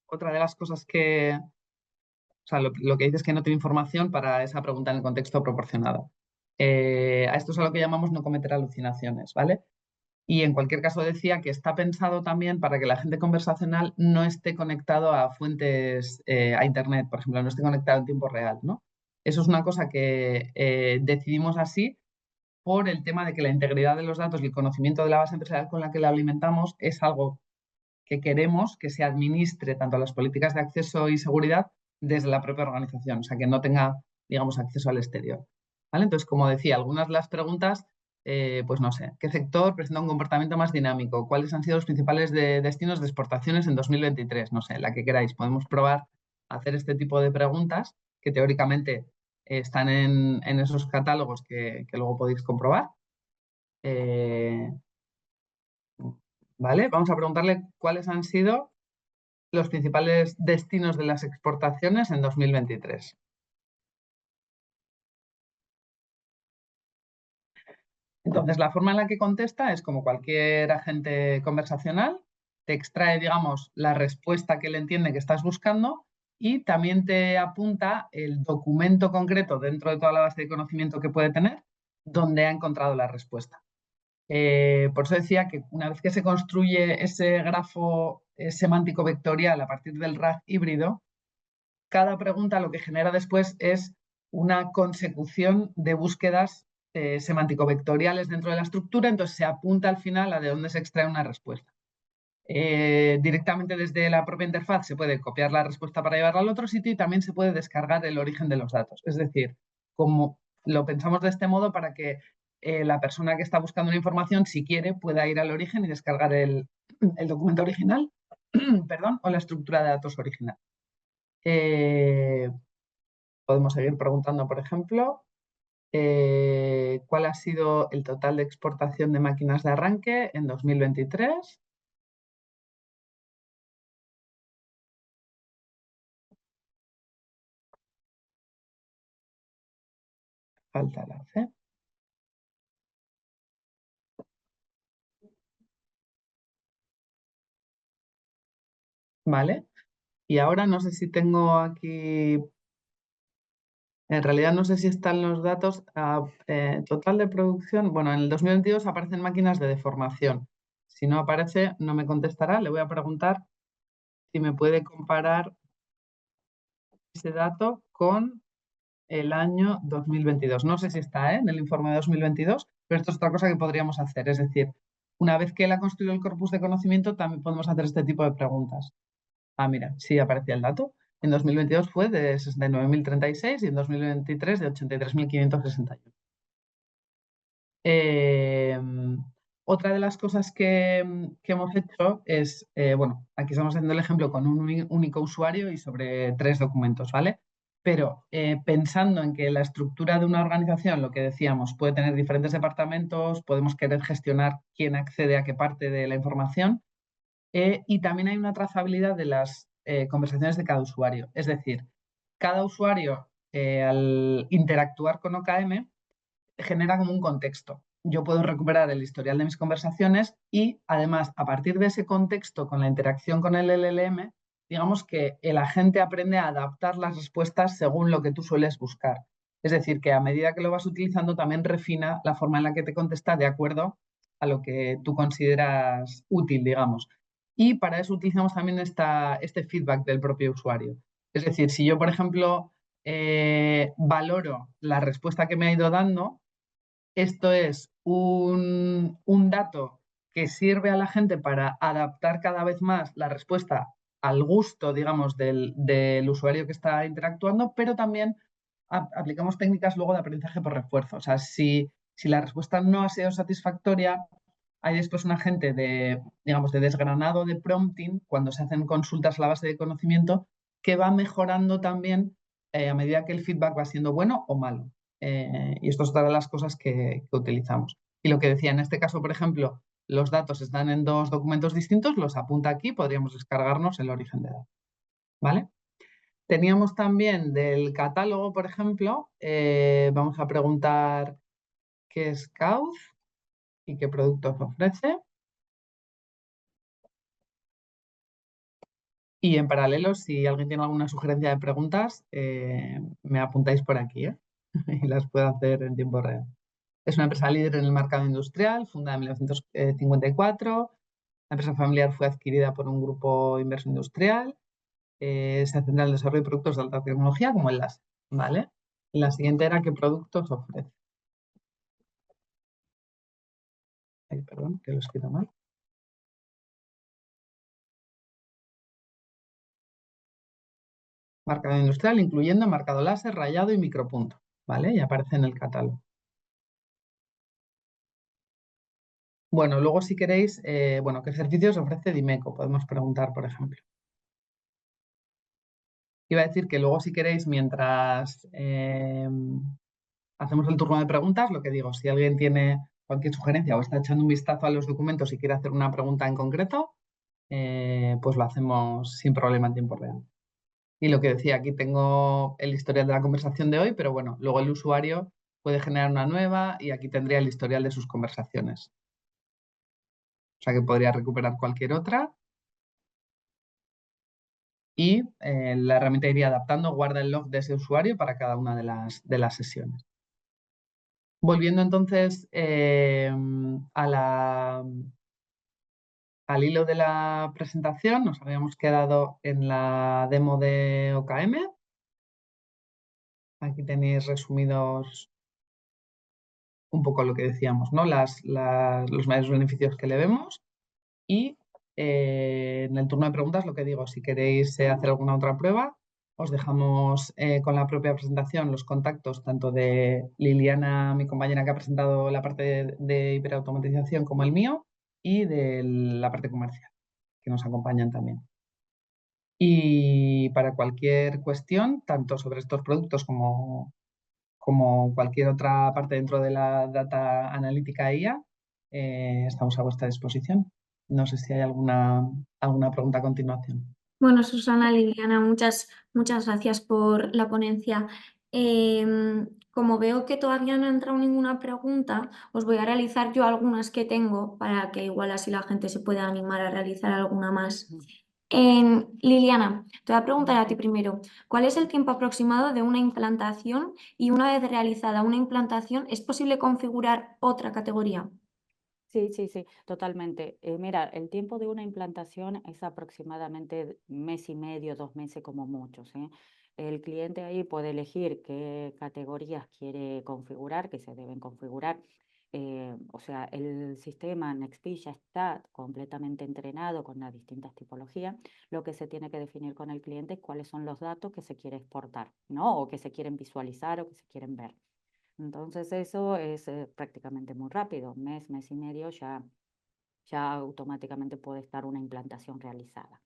otra de las cosas o sea, lo que dice es que no tiene información para esa pregunta en el contexto proporcionado. A esto es a lo que llamamos no cometer alucinaciones, ¿vale? Y en cualquier caso decía que está pensado también para que el agente conversacional no esté conectado a fuentes, a Internet, por ejemplo, no esté conectado en tiempo real, ¿no? Eso es una cosa que decidimos así por el tema de que la integridad de los datos y el conocimiento de la base empresarial con la que la alimentamos es algo que queremos que se administre tanto a las políticas de acceso y seguridad desde la propia organización, o sea, que no tenga, digamos, acceso al exterior. ¿Vale? Entonces, como decía, algunas de las preguntas, pues no sé, ¿qué sector presenta un comportamiento más dinámico? ¿Cuáles han sido los principales destinos de exportaciones en 2023? No sé, la que queráis. Podemos probar a hacer este tipo de preguntas que teóricamente están en esos catálogos que luego podéis comprobar. ¿Vale? Vamos a preguntarle cuáles han sido los principales destinos de las exportaciones en 2023. Entonces, la forma en la que contesta es como cualquier agente conversacional, te extrae, digamos, la respuesta que él entiende que estás buscando y también te apunta el documento concreto dentro de toda la base de conocimiento que puede tener donde ha encontrado la respuesta. Por eso decía que una vez que se construye ese grafo semántico vectorial a partir del RAG híbrido, cada pregunta lo que genera después es una consecución de búsquedas semántico-vectoriales dentro de la estructura, entonces se apunta al final a de dónde se extrae una respuesta. Directamente desde la propia interfaz se puede copiar la respuesta para llevarla al otro sitio y también se puede descargar el origen de los datos. Es decir, como lo pensamos de este modo para que la persona que está buscando una información, si quiere, pueda ir al origen y descargar el documento original perdón, o la estructura de datos original. Podemos seguir preguntando, por ejemplo, ¿cuál ha sido el total de exportación de máquinas de arranque en 2023? Falta la C. Vale. Y ahora no sé si tengo aquí, en realidad no sé si están los datos, total de producción. Bueno, en el 2022 aparecen máquinas de deformación. Si no aparece, no me contestará. Le voy a preguntar si me puede comparar ese dato con el año 2022. No sé si está en el informe de 2022, pero esto es otra cosa que podríamos hacer. Es decir, una vez que él ha construido el corpus de conocimiento, también podemos hacer este tipo de preguntas. Ah, mira, sí aparecía el dato. En 2022 fue de 69.036 y en 2023 de 83.561. Otra de las cosas que hemos hecho es, bueno, aquí estamos haciendo el ejemplo con un único usuario y sobre 3 documentos, ¿vale? pero pensando en que la estructura de una organización, lo que decíamos, puede tener diferentes departamentos, podemos querer gestionar quién accede a qué parte de la información, y también hay una trazabilidad de las conversaciones de cada usuario. Es decir, cada usuario, al interactuar con OKM, genera como un contexto. Yo puedo recuperar el historial de mis conversaciones y, además, a partir de ese contexto, con la interacción con el LLM, digamos que el agente aprende a adaptar las respuestas según lo que tú sueles buscar. Es decir, que a medida que lo vas utilizando, también refina la forma en la que te contesta de acuerdo a lo que tú consideras útil, digamos. Y para eso utilizamos también este feedback del propio usuario. Es decir, si yo, por ejemplo, valoro la respuesta que me ha ido dando, esto es un dato que sirve a la gente para adaptar cada vez más la respuesta al gusto, digamos, del usuario que está interactuando, pero también aplicamos técnicas luego de aprendizaje por refuerzo. O sea, si la respuesta no ha sido satisfactoria, hay después un agente de, digamos, de desgranado de prompting, cuando se hacen consultas a la base de conocimiento, que va mejorando también a medida que el feedback va siendo bueno o malo. Y esto es otra de las cosas que utilizamos. Y lo que decía, en este caso, por ejemplo, los datos están en 2 documentos distintos, los apunta aquí, podríamos descargarnos el origen de datos. ¿Vale? Teníamos también del catálogo, por ejemplo, vamos a preguntar qué es Kauz y qué productos ofrece. Y en paralelo, si alguien tiene alguna sugerencia de preguntas, me apuntáis por aquí, ¿eh? Y las puedo hacer en tiempo real. Es una empresa líder en el mercado industrial, fundada en 1954. La empresa familiar fue adquirida por un grupo inverso industrial. Se centra en el desarrollo de productos de alta tecnología como el láser, ¿vale? Y la siguiente era qué productos ofrece. Ay, perdón, que lo he escrito mal. Marcado industrial, incluyendo marcado láser, rayado y micropunto, ¿vale? Y aparece en el catálogo. Bueno, luego si queréis, bueno, ¿qué servicios ofrece Dimeco? Podemos preguntar, por ejemplo. Iba a decir que luego si queréis, mientras hacemos el turno de preguntas, lo que digo, si alguien tiene cualquier sugerencia o está echando un vistazo a los documentos y quiere hacer una pregunta en concreto, pues lo hacemos sin problema en tiempo real. Y lo que decía, aquí tengo el historial de la conversación de hoy, pero bueno, luego el usuario puede generar una nueva y aquí tendría el historial de sus conversaciones. O sea que podría recuperar cualquier otra y la herramienta iría adaptando, guarda el log de ese usuario para cada una de las sesiones. Volviendo entonces al hilo de la presentación, nos habíamos quedado en la demo de OKM. Aquí tenéis resumidos un poco lo que decíamos, ¿no? Los mayores beneficios que le vemos. Y en el turno de preguntas, lo que digo, si queréis hacer alguna otra prueba, os dejamos con la propia presentación los contactos tanto de Liliana, mi compañera que ha presentado la parte de hiperautomatización, como el mío, y de la parte comercial, que nos acompañan también. Y para cualquier cuestión, tanto sobre estos productos como cualquier otra parte dentro de la data analítica IA, estamos a vuestra disposición. No sé si hay alguna pregunta a continuación. Bueno, Susana, Liliana, muchas gracias por la ponencia. Como veo que todavía no ha entrado ninguna pregunta, os voy a realizar yo algunas que tengo para que igual así la gente se pueda animar a realizar alguna más. Liliana, te voy a preguntar a ti primero, ¿cuál es el tiempo aproximado de una implantación? Y una vez realizada una implantación, ¿es posible configurar otra categoría? Sí, sí, sí, totalmente. Mira, el tiempo de una implantación es aproximadamente mes y medio, 2 meses como mucho, ¿sí? El cliente ahí puede elegir qué categorías quiere configurar, que se deben configurar. O sea, el sistema NextPi ya está completamente entrenado con las distintas tipologías. Lo que se tiene que definir con el cliente es cuáles son los datos que se quiere exportar, ¿no? O que se quieren visualizar o que se quieren ver. Entonces eso es prácticamente muy rápido, mes y medio ya automáticamente puede estar una implantación realizada.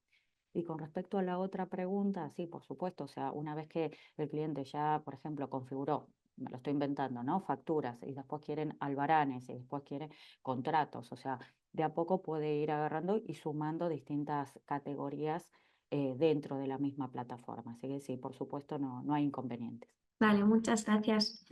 Y con respecto a la otra pregunta, sí, por supuesto, o sea, una vez que el cliente ya, por ejemplo, configuró, me lo estoy inventando, ¿no? Facturas y después quieren albaranes y después quieren contratos, o sea, de a poco puede ir agarrando y sumando distintas categorías dentro de la misma plataforma. Así que sí, por supuesto, no hay inconvenientes. Vale, muchas gracias.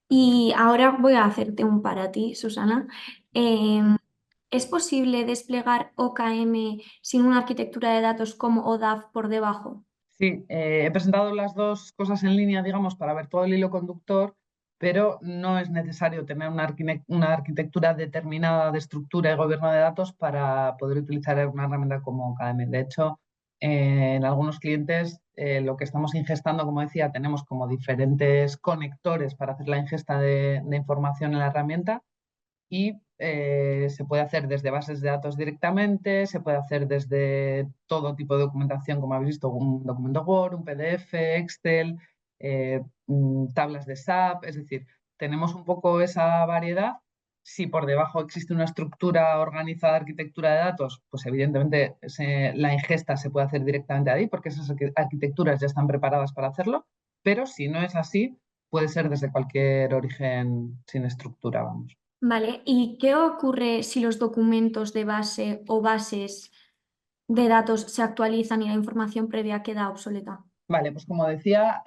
Y ahora voy a hacerte un para ti, Susana. ¿Es posible desplegar OKM sin una arquitectura de datos como ODAF por debajo? Sí, he presentado las dos cosas en línea, digamos, para ver todo el hilo conductor, pero no es necesario tener una arquitectura determinada de estructura y gobierno de datos para poder utilizar una herramienta como OKM. De hecho, en algunos clientes lo que estamos ingestando, como decía, tenemos como diferentes conectores para hacer la ingesta de información en la herramienta y se puede hacer desde bases de datos directamente, se puede hacer desde todo tipo de documentación, como habéis visto, un documento Word, un PDF, Excel, tablas de SAP, es decir, tenemos un poco esa variedad. Si por debajo existe una estructura organizada de arquitectura de datos, pues evidentemente la ingesta se puede hacer directamente ahí porque esas arquitecturas ya están preparadas para hacerlo, pero si no es así, puede ser desde cualquier origen sin estructura, vamos. Vale, ¿y qué ocurre si los documentos de base o bases de datos se actualizan y la información previa queda obsoleta? Vale, pues como decía,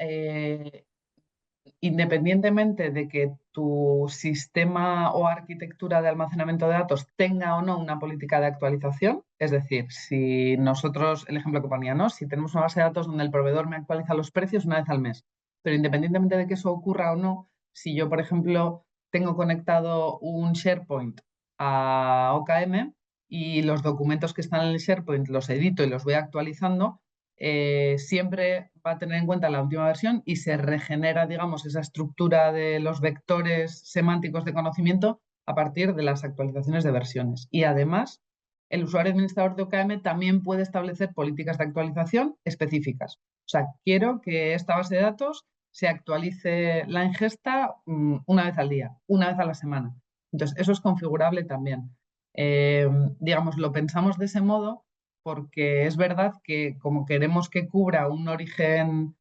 independientemente de que tu sistema o arquitectura de almacenamiento de datos tenga o no una política de actualización, es decir, si nosotros, el ejemplo que ponía, ¿no? Si tenemos una base de datos donde el proveedor me actualiza los precios una vez al mes, pero independientemente de que eso ocurra o no, si yo, por ejemplo, tengo conectado un SharePoint a OKM y los documentos que están en el SharePoint los edito y los voy actualizando, siempre va a tener en cuenta la última versión y se regenera, digamos, esa estructura de los vectores semánticos de conocimiento a partir de las actualizaciones de versiones. Y además, el usuario administrador de OKM también puede establecer políticas de actualización específicas. O sea, quiero que esta base de datos se actualice la ingesta una vez al día, una vez a la semana. Entonces, eso es configurable también. Digamos, lo pensamos de ese modo porque es verdad que como queremos que cubra un origen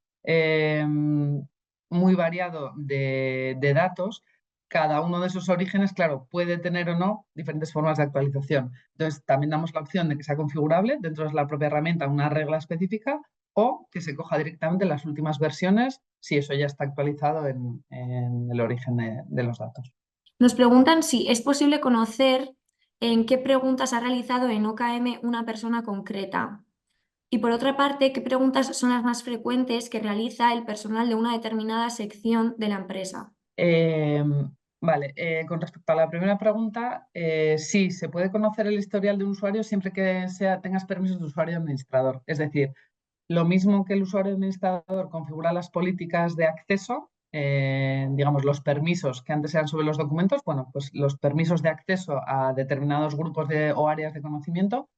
muy variado de datos, cada uno de esos orígenes, claro, puede tener o no diferentes formas de actualización. Entonces, también damos la opción de que sea configurable dentro de la propia herramienta una regla específica o que se coja directamente las últimas versiones si eso ya está actualizado en el origen de los datos. Nos preguntan si es posible conocer en qué preguntas ha realizado en OKM una persona concreta. Y por otra parte, ¿qué preguntas son las más frecuentes que realiza el personal de una determinada sección de la empresa? Eh, vale, con respecto a la primera pregunta, sí, se puede conocer el historial de un usuario siempre que tengas permisos de usuario administrador. Es decir, lo mismo que el usuario administrador configura las políticas de acceso, digamos, los permisos que antes eran sobre los documentos, bueno, pues los permisos de acceso a determinados grupos o áreas de conocimiento,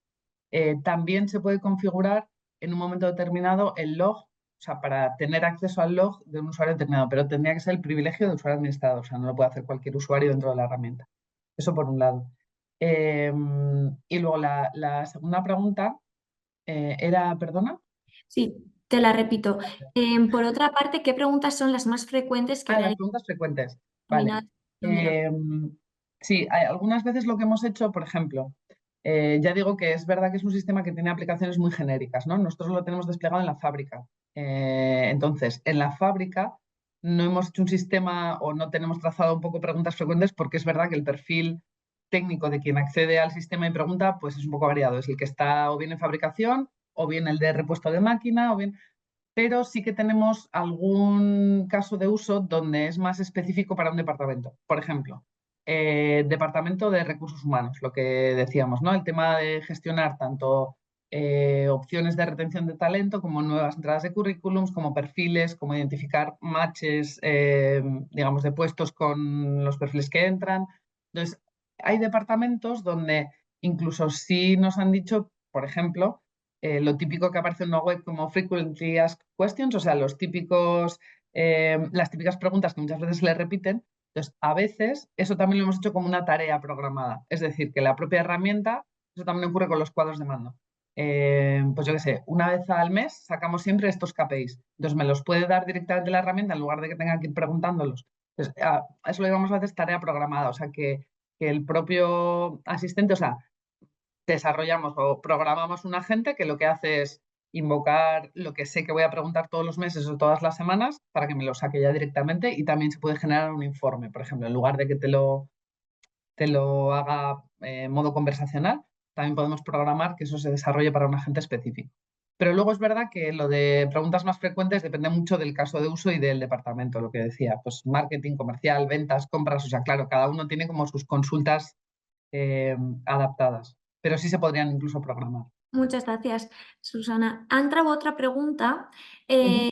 también se puede configurar en un momento determinado el log, o sea, para tener acceso al log de un usuario determinado, pero tendría que ser el privilegio de usuario administrador, o sea, no lo puede hacer cualquier usuario dentro de la herramienta. Eso por un lado. Y luego la segunda pregunta era, perdona. Sí, te la repito. Por otra parte, ¿qué preguntas son las más frecuentes que Las realiza preguntas frecuentes. una Vale. determinada sección de la Sí, algunas veces lo que hemos hecho, por ejemplo, ya digo que es verdad que es un sistema que tiene aplicaciones muy genéricas, ¿no? Nosotros lo tenemos desplegado en la fábrica. Entonces, en la fábrica no hemos hecho un sistema o no tenemos trazado un poco preguntas frecuentes porque es verdad que el perfil técnico de quien accede al sistema y pregunta, pues es un poco variado. Es el que está o bien en fabricación, o bien el de repuesto de máquina, o bien, pero sí que tenemos algún caso de uso donde es más específico para un departamento. Por ejemplo, departamento de recursos humanos, lo que decíamos, ¿no? El tema de gestionar tanto opciones de retención de talento como nuevas entradas de currículums, como perfiles, como identificar matches, digamos, de puestos con los perfiles que entran. Entonces, hay departamentos donde incluso sí nos han dicho, por ejemplo, lo típico que aparece en una web como frequently asked questions, o sea, las típicas preguntas que muchas veces se le repiten. Entonces, a veces eso también lo hemos hecho como una tarea programada, es decir, que la propia herramienta, eso también ocurre con los cuadros de mando. pues yo qué sé, una vez al mes sacamos siempre estos KPIs. Entonces me los puede dar directamente la herramienta en lugar de que tenga que ir preguntándolos. Entonces, eso lo llamamos a veces tarea programada, o sea que el propio asistente, o sea, desarrollamos o programamos un agente que lo que hace es invocar lo que sé que voy a preguntar todos los meses o todas las semanas para que me lo saque ya directamente, y también se puede generar un informe, por ejemplo, en lugar de que te lo haga en modo conversacional, también podemos programar que eso se desarrolle para un agente específico. Pero luego es verdad que lo de preguntas más frecuentes depende mucho del caso de uso y del departamento, lo que decía, pues marketing, comercial, ventas, compras, o sea, claro, cada uno tiene como sus consultas adaptadas, pero sí se podrían incluso programar. Muchas gracias, Susana. Ha entrado otra pregunta Ujú.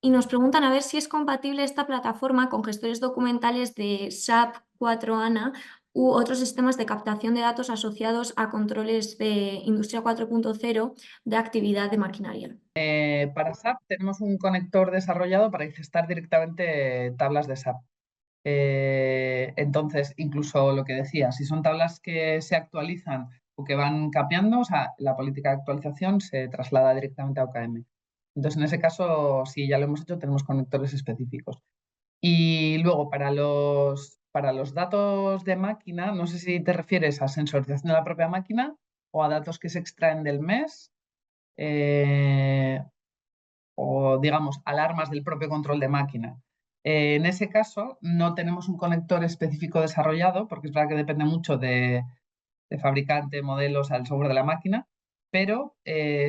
y nos preguntan a ver si es compatible esta plataforma con gestores documentales de SAP 4HANA u otros sistemas de captación de datos asociados a controles de Industria 4.0 de actividad de maquinaria. Para SAP tenemos un conector desarrollado para ingestar directamente tablas de SAP. Entonces, incluso lo que decía, si son tablas que se actualizan o que van capeando, o sea, la política de actualización se traslada directamente a OKM. Entonces, en ese caso, si ya lo hemos hecho, tenemos conectores específicos. Y luego, para los datos de máquina, no sé si te refieres a sensorización de la propia máquina o a datos que se extraen del mes, o, digamos, alarmas del propio control de máquina. En ese caso, no tenemos un conector específico desarrollado, porque es verdad que depende mucho de fabricante, modelos, al software de la máquina, pero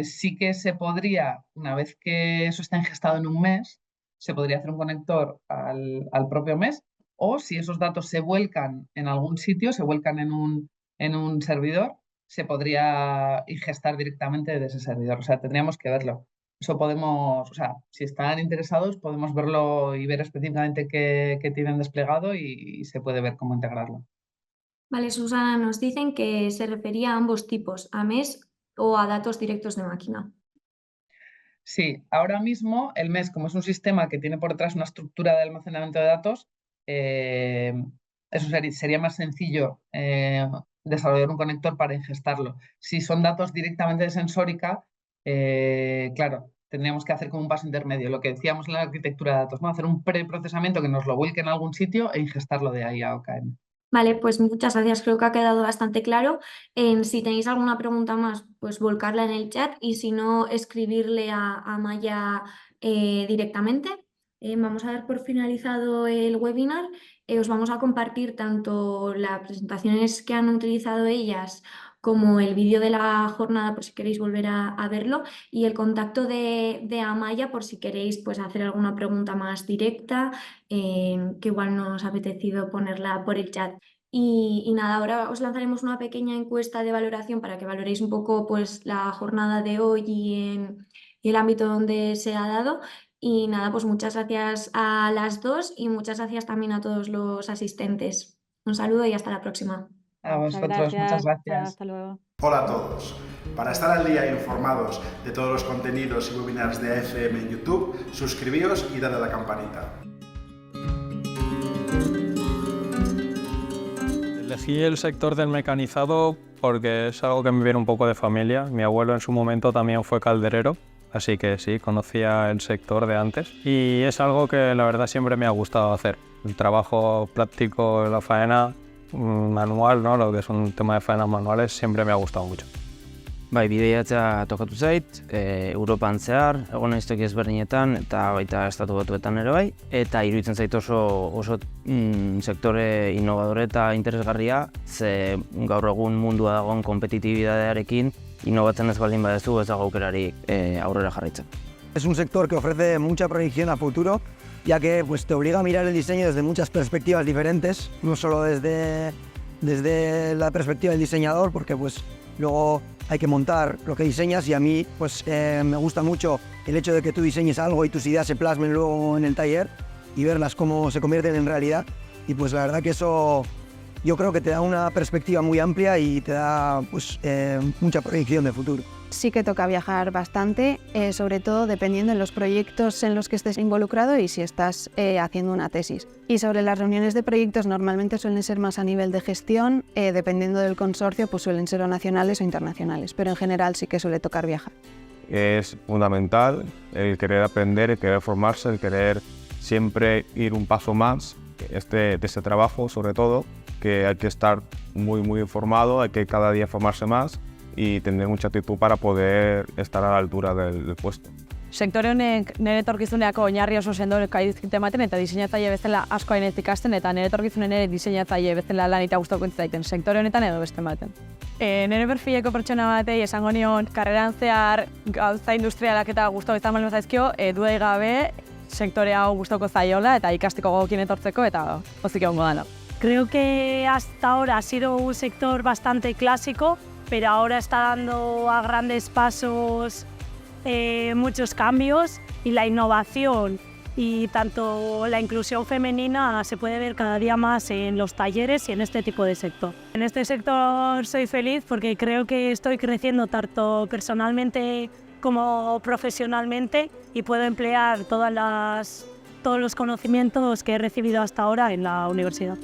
sí que se podría, una vez que eso está ingestado en un mes, se podría hacer un conector al propio mes, o si esos datos se vuelcan en algún sitio, se vuelcan en un servidor, se podría ingestar directamente de ese servidor. O sea, tendríamos que verlo. Eso podemos, o sea, si están interesados, podemos verlo y ver específicamente qué tienen desplegado y se puede ver cómo integrarlo. Vale, Susana, nos dicen que se refería a ambos tipos, a MES o a datos directos de máquina. Sí, ahora mismo el MES, como es un sistema que tiene por detrás una estructura de almacenamiento de datos, eh, eso sería más sencillo desarrollar un conector para ingestarlo. Si son datos directamente de sensórica, claro, tendríamos que hacer como un paso intermedio, lo que decíamos en la arquitectura de datos, ¿no? Hacer un preprocesamiento que nos lo vuelque en algún sitio e ingestarlo de ahí a OKM. Vale, pues muchas gracias, creo que ha quedado bastante claro. Si tenéis alguna pregunta más, pues volcarla en el chat y si no, escribirle a Maya directamente. Vamos a dar por finalizado el webinar. Os vamos a compartir tanto las presentaciones que han utilizado ellas como el vídeo de la jornada por si queréis volver a verlo, y el contacto de Amaya por si queréis pues, hacer alguna pregunta más directa, que igual nos ha apetecido ponerla por el chat. Y nada, ahora os lanzaremos una pequeña encuesta de valoración para que valoréis un poco pues, la jornada de hoy y el ámbito donde se ha dado. Y nada, pues muchas gracias a las dos y muchas gracias también a todos los asistentes. Un saludo y hasta la próxima. A Muchas vosotros, muchas gracias. gracias. Hasta luego. Hola a todos. Para estar al día e informados de todos los contenidos y webinars de AFM en YouTube, suscribíos y dad a la campanita. Elegí el sector del mecanizado porque es algo que me viene un poco de familia. Mi abuelo en su momento también fue calderero, así que sí, conocía el sector de antes. Y es algo que la verdad siempre me ha gustado hacer. El trabajo práctico, la faena manual, ¿no? Lo que es un tema de faenas manuales, siempre me ha gustado mucho. Bai, bidaiatzea tokatu zait, Europan zehar, egon naiz toki ezberdinetan eta baita estatu batuetan ere bai, eta iruditzen zait oso sektore innovadore eta interesgarria, ze gaur egun mundua dagoen kompetitibidadearekin innovatzen ez baldin badezu ez dago aukerarik aurrera jarraitzen. Es un sector que ofrece mucha proyección a futuro, ya que pues, te obliga a mirar el diseño desde muchas perspectivas diferentes, no solo desde la perspectiva del diseñador, porque pues, luego hay que montar lo que diseñas, y a mí pues, me gusta mucho el hecho de que tú diseñes algo y tus ideas se plasmen luego en el taller y verlas cómo se convierten en realidad, y pues la verdad que eso yo creo que te da una perspectiva muy amplia y te da pues, mucha proyección de futuro. Sí que toca viajar bastante, sobre todo dependiendo de los proyectos en los que estés involucrado y si estás haciendo una tesis. Y sobre las reuniones de proyectos normalmente suelen ser más a nivel de gestión, dependiendo del consorcio pues suelen ser o nacionales o internacionales, pero en general sí que suele tocar viajar. Es fundamental el querer aprender, el querer formarse, el querer siempre ir un paso más de este trabajo, sobre todo, que hay que estar muy informado, hay que cada día formarse más y tener mucha actitud para poder estar a la altura del puesto. Sektore honek nire etorkizuneako oinarri oso sendoak dizkit ematen eta diseinatzaile bezala asko hainet ikasten eta nire etorkizunen ere diseinatzaile bezala lan eta gustatuko zaiten sektore honetan edo beste baten. Nire perfileko pertsona batei esango nion karreran zehar gauza industrialak eta gustatu izan baldin zaizkio, dudarik gabe sektore hau gustatuko zaiola eta ikasteko gogokin etortzeko eta pozik egongo dela. Creo que hasta ahora ha sido un sector bastante clásico, pero ahora está dando a grandes pasos muchos cambios y la innovación y tanto la inclusión femenina se puede ver cada día más en los talleres y en este tipo de sector. En este sector soy feliz porque creo que estoy creciendo tanto personalmente como profesionalmente y puedo emplear todos los conocimientos que he recibido hasta ahora en la universidad.